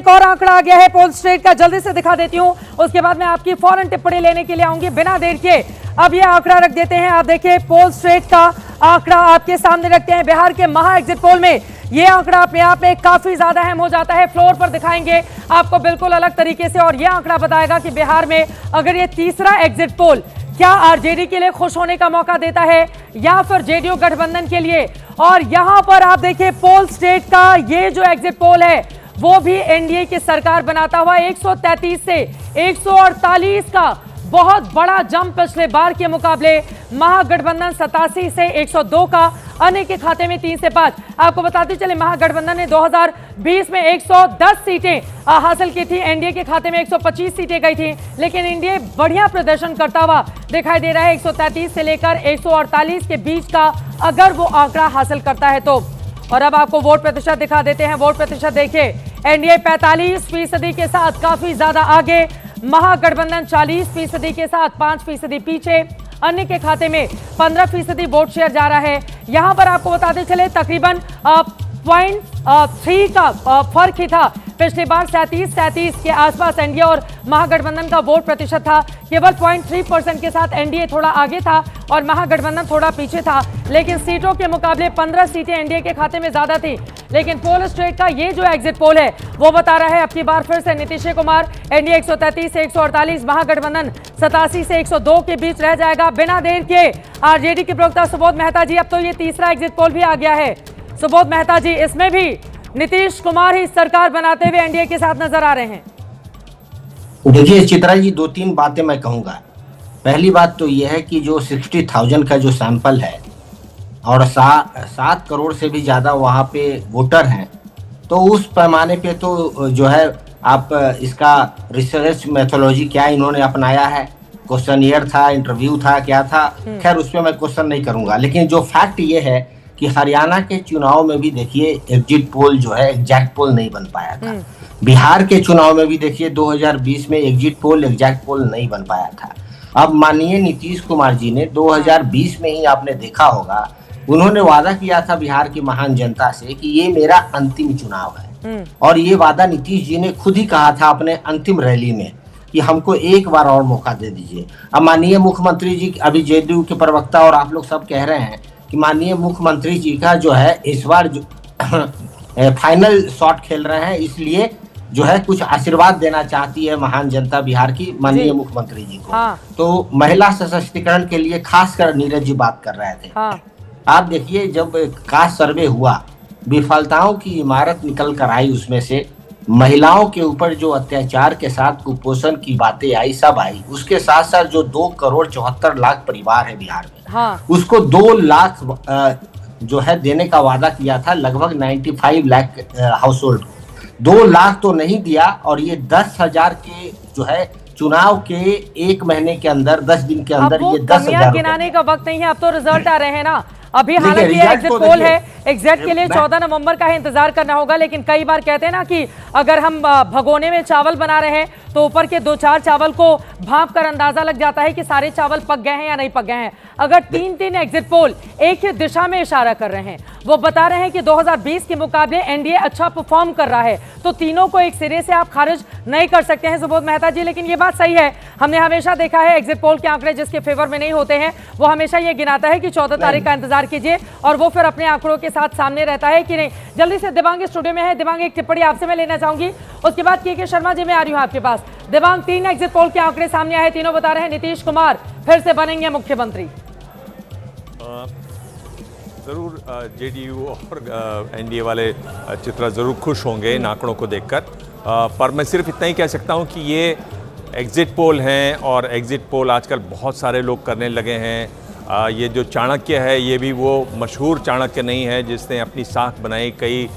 एक और आंकड़ा आ गया है पोल स्ट्रेट का, जल्दी से दिखा देती हूं, उसके बाद मैं आपकी फौरन टिप्पणी लेने के लिए आऊंगी बिना देर के। अब ये आंकड़ा रख देते हैं, आप देखिए पोल स्ट्रेट का आंकड़ा आपके सामने रखते हैं। बिहार के महा एग्जिट पोल में ये आंकड़ा अपने आप में काफी ज्यादा अहम हो जाता है। फ्लोर पर दिखाएंगे आपको बिल्कुल अलग तरीके से, और ये आंकड़ा बताएगा कि बिहार में अगर ये तीसरा एग्जिट पोल क्या आरजेडी के लिए खुश होने का मौका देता है या फिर जेडीयू गठबंधन के लिए। और यहां पर आप देखिए पोल स्टेट का ये जो एग्जिट पोल है वो भी एनडीए की सरकार बनाता हुआ 133 से 148 का बहुत बड़ा जंप पिछले बार के मुकाबले। महागठबंधन 87 से 102 का, अन्य के खाते में 3 से 5। आपको बताते चले महागठबंधन ने 2020 में 110 सीटें हासिल की थी, एनडीए के खाते में 125 सीटें गई थी, लेकिन एनडीए बढ़िया प्रदर्शन करता हुआ दिखाई दे रहा है 133 से लेकर 148 के बीच का अगर वो आंकड़ा हासिल करता है तो। और अब आपको वोट प्रतिशत दिखा देते हैं। वोट प्रतिशत देखिए, एनडीए 45% के साथ काफी ज्यादा आगे, महागठबंधन 40% के साथ 5% पीछे, अन्य के खाते में 15% वोट शेयर जा रहा है। यहां पर आपको बताते चले तकरीबन 0.3 का फर्क ही था। पिछली बार 37 के आसपास एनडीए और महागठबंधन का वोट प्रतिशत था। केवल 0.3% के साथ एनडीए थोड़ा आगे था और महागठबंधन थोड़ा पीछे था, लेकिन सीटों के मुकाबले 15 सीटें एनडीए के खाते में ज्यादा थी। लेकिन पोल स्ट्रेट का ये जो एग्जिट पोल है वो बता रहा है अब की बार फिर से नीतीश कुमार, एनडीए 133 से 148, महागठबंधन 87 से 102 के बीच रह जाएगा। बिना देर के आरजेडी के प्रवक्ता सुबोध मेहता जी, अब तो ये तीसरा एग्जिट पोल भी आ गया है। सुबोध मेहता जी, इसमें भी नीतीश कुमार ही सरकार बनाते हुए एनडीए के साथ नजर आ रहे हैं। देखिए चित्रा जी, 2-3 बातें मैं कहूंगा। पहली बात तो यह है कि जो 60,000 का जो सैंपल है और 7 करोड़ से भी ज्यादा वहां पे वोटर हैं, तो उस पैमाने पे तो जो है आप इसका रिसर्च मेथोलॉजी क्या इन्होंने अपनाया है, क्वेश्चनियर था, इंटरव्यू था, क्या था, खैर उस पर मैं क्वेश्चन नहीं करूंगा। लेकिन जो फैक्ट ये है कि हरियाणा के चुनाव में भी देखिए एग्जिट पोल जो है एग्जैक्ट पोल नहीं बन पाया था। बिहार के चुनाव में भी देखिए 2020 में एग्जिट पोल एग्जैक्ट पोल नहीं बन पाया था। अब माननीय नीतीश कुमार जी ने 2020 में ही आपने देखा होगा, उन्होंने वादा किया था बिहार की महान जनता से कि ये मेरा अंतिम चुनाव है, और ये वादा नीतीश जी ने खुद ही कहा था अपने अंतिम रैली में कि हमको एक बार और मौका दे दीजिए। अब माननीय मुख्यमंत्री जी, अभी जेडीयू के प्रवक्ता और आप लोग सब कह रहे हैं कि माननीय मुख्यमंत्री जी का जो है इस बार जो फाइनल शॉट खेल रहे हैं, इसलिए जो है कुछ आशीर्वाद देना चाहती है महान जनता बिहार की माननीय मुख्यमंत्री जी को। तो महिला सशक्तिकरण के लिए खासकर नीरज जी बात कर रहे थे। आप देखिए जब कास्ट सर्वे हुआ, विफलताओं की इमारत निकल कर आई, उसमें से महिलाओं के ऊपर जो अत्याचार के साथ कुपोषण की बातें आई, सब आई। उसके साथ साथ जो 2,74,00,000 परिवार है बिहार में, उसको 2 लाख जो है देने का वादा किया था, लगभग 95 लाख हाउस होल्ड को 2 लाख तो नहीं दिया। और ये 10,000 के जो है चुनाव के 1 महीने के अंदर 10 दिन के अंदर ये 10,000 गिनाने का वक्त नहीं है, अब तो रिजल्ट आ रहे हैं ना। अभी हालांकि ये एग्जिट पोल है, एग्जैक्ट के लिए 14 नवंबर का ही इंतजार करना होगा। लेकिन कई बार कहते हैं ना कि अगर हम भगोने में चावल बना रहे हैं तो ऊपर के 2-4 चावल को भांप कर अंदाजा लग जाता है कि सारे चावल पक गए हैं या नहीं पक गए हैं। अगर 3 एग्जिट पोल एक ही दिशा में इशारा कर रहे हैं, वो बता रहे हैं कि 2020 के मुकाबले एनडीए अच्छा परफॉर्म कर रहा है, तो तीनों को एक सिरे से आप खारिज नहीं कर सकते हैं सुबोध मेहता जी। लेकिन ये बात सही है, हमने हमेशा देखा है एग्जिट पोल के आंकड़े जिसके फेवर में नहीं होते हैं वो हमेशा ये गिनाता है कि 14 तारीख का इंतजार कीजिए, और वो फिर अपने आंकड़ों के साथ सामने रहता है कि नहीं। जल्दी से दिव्यांग स्टूडियो में है, दिव्यांग एक टिप्पणी आपसे मैं लेना चाहूंगी, उसके बाद के शर्मा जी मैं आ रही हूं आपके पास। दिव्यांग, 3 एग्जिट पोल के आंकड़े सामने आए, तीनों बता रहे हैं नीतीश कुमार फिर से बनेंगे मुख्यमंत्री। जरूर जेडीयू और एनडीए वाले चित्रा जरूर खुश होंगे इन आंकड़ों को देखकर, पर मैं सिर्फ इतना ही कह सकता हूं कि ये एग्जिट पोल हैं और एग्जिट पोल आजकल बहुत सारे लोग करने लगे हैं। ये जो चाणक्य है ये भी वो मशहूर चाणक्य नहीं है जिसने अपनी साख बनाई कई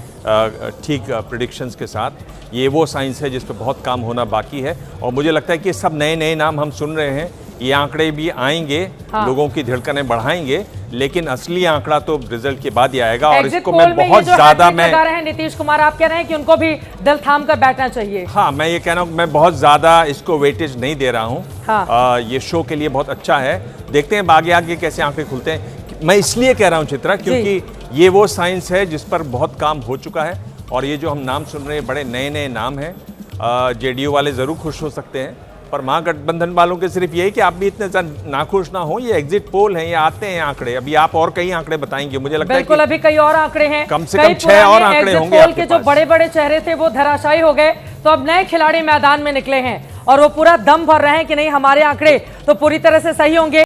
ठीक प्रेडिक्शंस के साथ। ये वो साइंस है जिस पर बहुत काम होना बाकी है, और मुझे लगता है कि सब नए नए नाम हम सुन रहे हैं, ये आंकड़े भी आएंगे, लोगों की धड़कनें बढ़ाएंगे, लेकिन असली आंकड़ा तो रिजल्ट के बाद ही आएगा। और इसको मैं बहुत ज्यादा नीतीश कुमार आप कह रहे हैं कि उनको भी दिल थाम कर बैठना चाहिए। हाँ, मैं ये कह रहा हूँ, मैं बहुत ज्यादा इसको वेटेज नहीं दे रहा हूँ। ये शो के लिए बहुत अच्छा है, देखते हैं आगे आगे कैसे आंकड़े खुलते हैं। मैं इसलिए कह रहा हूँ चित्रा, क्योंकि ये वो साइंस है जिस पर बहुत काम हो चुका है और ये जो हम नाम सुन रहे हैं बड़े नए नए नाम हैं। जेडीयू वाले ज़रूर खुश हो सकते हैं, पर महागठबंधन वालों के सिर्फ यही कि आप भी इतने नाखुश ना हो। ये एग्जिट पोल हैं, ये आते हैं आंकड़े। अभी आप और कई आंकड़े बताएंगे, मुझे लगता है बिल्कुल अभी कई और आंकड़े हैं, कम से कम 6 और आंकड़े होंगे पोल आपके के जो पास। बड़े बड़े चेहरे थे वो धराशायी हो गए, तो अब नए खिलाड़ी मैदान में निकले हैं और वो पूरा दम भर रहे हैं कि नहीं हमारे आंकड़े तो पूरी तरह से सही होंगे।